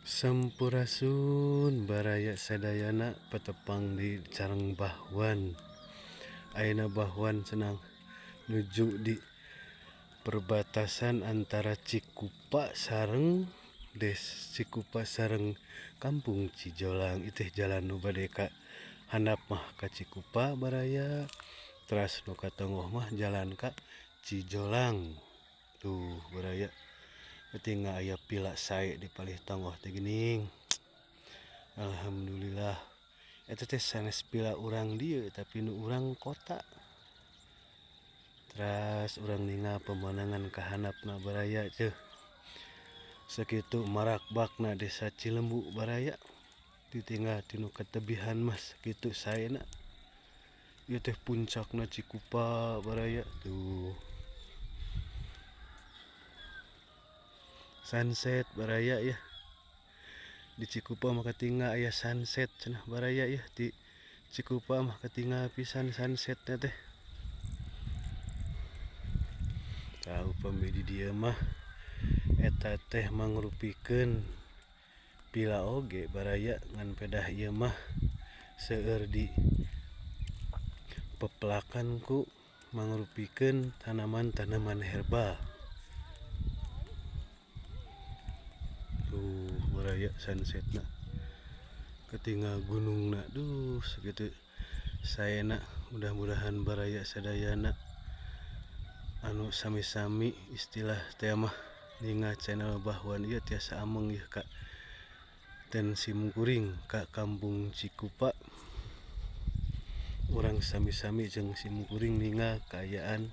Sampurasun baraya sadayana patepang di Careng Bahwan. Ayeuna Bahwan senang nuju di perbatasan antara Cikupa sareng Cikupa sareng Kampung Cijolang. Iteh jalan nu bade ka handap mah ka Cikupa baraya. Teras nu ka tengah mah jalan ka Cijolang. Tuh baraya. Ketingga aya pila sae di palih tengah teh geuning. Alhamdulillah. Eta teh sanes pila urang dieu tapi nu urang kota. Teras urang ningal pemandangan ka handapna baraya teh. Sakitu marakbakna desa Cilembu baraya. Ditinggal tinu katebihan mas kitu saena. Ieu teh puncakna Cikupa baraya tuh. Sunset baraya ya. Di Cikupa mah katinggal aya sunset cenah baraya ya. Di Cikupa mah katinggal pisan sunsetnya teh. Tah upami di dieu mah eta teh mangrupikeun pila oge baraya ngan pedah ieu mah seueur di pepelakan ku mangrupikeun tanaman-tanaman herbal. Tuh baraya sunsetna. Ketinggal gunungna duh sakitu saena mudah-mudahan baraya sadayana anu sami-sami istilah teh mah ningal channel Bahwan ieu tiasa ameng ieu ka ten simkuring ka Kampung Cikupa. Urang sami-sami jeung simkuring ningal kaayaan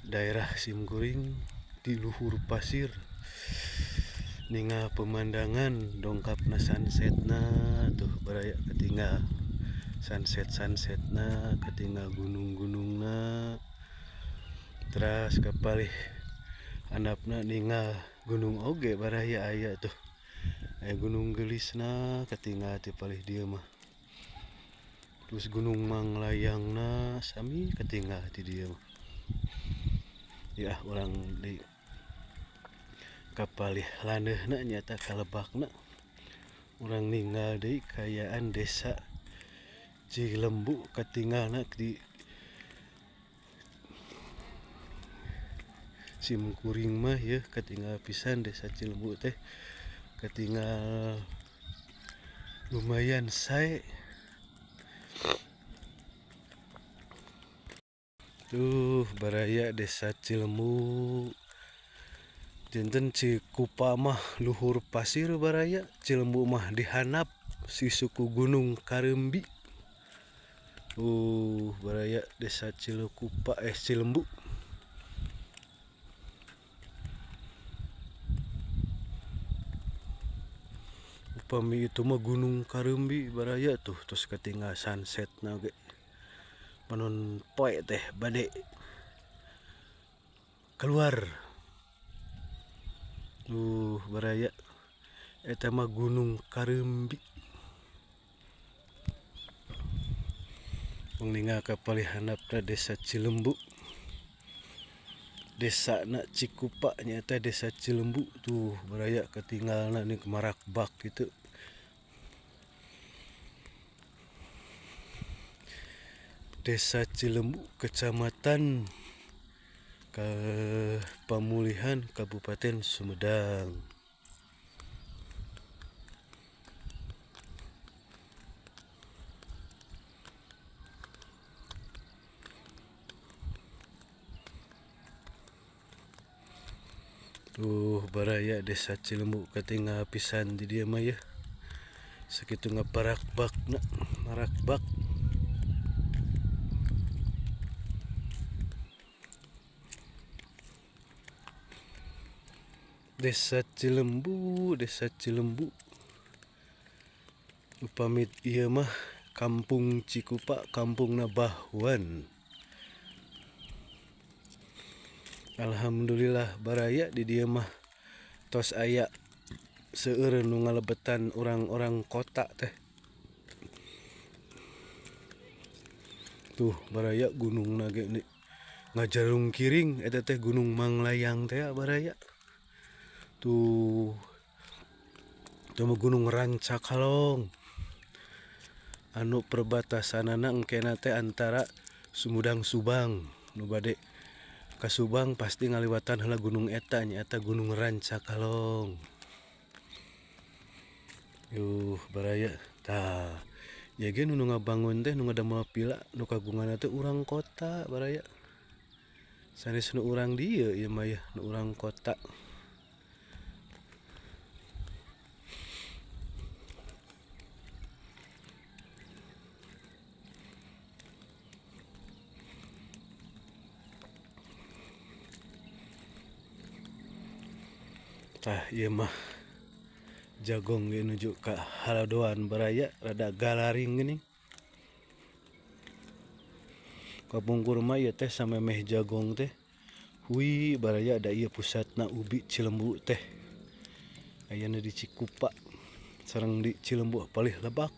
daerah simkuring di luhur pasir. Ningal pemandangan dongkapna sunsetna tuh baraya ketinggal sunsetna ketinggal gunung-gunungna. Teras kapalih handapna ningal gunung oge baraya aya tuh. Aya Gunung Gelisna ketinggal ti palih dieu mah. Terus Gunung Manglayangna sami ketinggal ti dieu mah. Ya urang di kapalih landeuna nyata kalebakna urang ninggal deui kaayaan desa Cilembu katinggalna di simkuring mah ya katinggal pisan desa Cilembu teh katinggal lumayan sae. Tuh baraya desa Cilembu. Dinten Cikupa mah luhur pasir baraya, Cilembu mah dihanap si suku Gunung Kareumbi. Baraya desa Cilembu. Upami itu mah Gunung Kareumbi baraya tuh terus ketinggal sunsetna ge. Panon poe teh bade keluar. Baraya eta mah Gunung Kareumbi. Ningal kapalih handapna desa Cilembu. Desana Cikupa nyata desa Cilembu tuh baraya ketinggalna nih marakbak gitu. Desa Cilembu Kecamatan Pamulihan Kabupaten Sumedang. Tuh baraya desa Cilembu ketinggal pisan di dieu mah ya. Sakitu ngaparakbakna marakbak. Desa Cilembu. Upami ieu mah Kampung Cikupa, kampungna Bahwan. Alhamdulillah baraya di dieu mah tos aya seueur nu ngalebetan orang-orang kota teh. Tuh baraya gunungna ge ngajarung kiring eta teh Gunung Manglayang teh baraya. Tuh Temu Gunung Rancakalong. Anu perbatasan anak engkena teh antara Sumedang Subang. Nu bade ka Subang pasti ngaliwatan heula gunung eta nyaeta Gunung Rancakalong. Yuh baraya tah. Ya ge nu ngabangun teh nu ngadamel pila nu kagunganna teh urang kota baraya. Sanes nu urang dieu ieu mah ya nu urang kota. Tah ieu mah jagong ge nuju ka haladoan baraya rada galaring geuning. Kapungkur mah ieu teh samemeh jagong teh. Hui baraya ada ieu pusatna Ubi Cilembu teh. Ayana di Cikupa sareng di Cilembu Palih Lebak.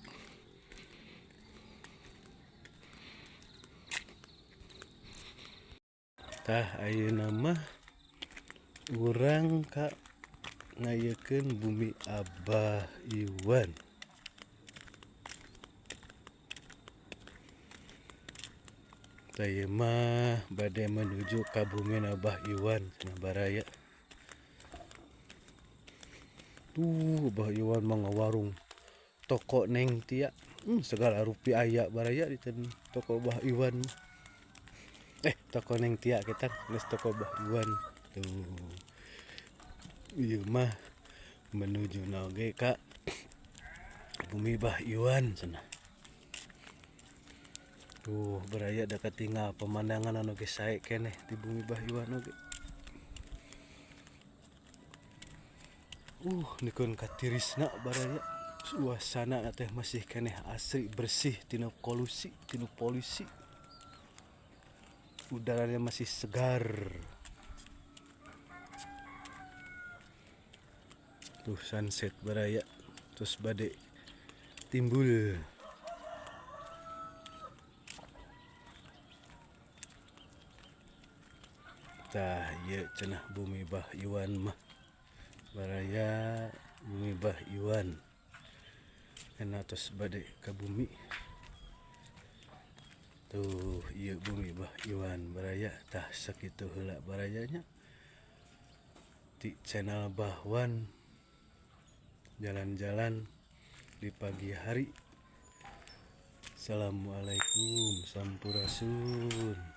Tah ayeuna mah urang ka ngayekeun bumi Abah Iwan. Tah ieu mah bade menuju ka bumi Abah Iwan cenah baraya. Tuh Abah Iwan mah ngawarung toko Neng Tia. Segala rupi aya baraya di toko Abah Iwan. Toko Neng Tia kita geus toko Abah Iwan. Tuh. Ieu mah menuju oge ka bumi Abah Iwan cenah. Tuh baraya da katinggal pemandangan anu geus sae keneh di bumi Abah Iwan oge. Nikeun katirisna baraya. Suasana teh masih keneh asri bersih tina polusi. Udaranya masih segar. Tuh sunset baraya terus bade timbul. Tah ieu cenah bumi Abah Iwan mah baraya bumi Abah Iwan. Ena tos bade ka bumi. Tuh ieu bumi Abah Iwan baraya tah sakitu heula barayanya. Di channel Bahwan jalan-jalan di pagi hari. Assalamualaikum sampurasun.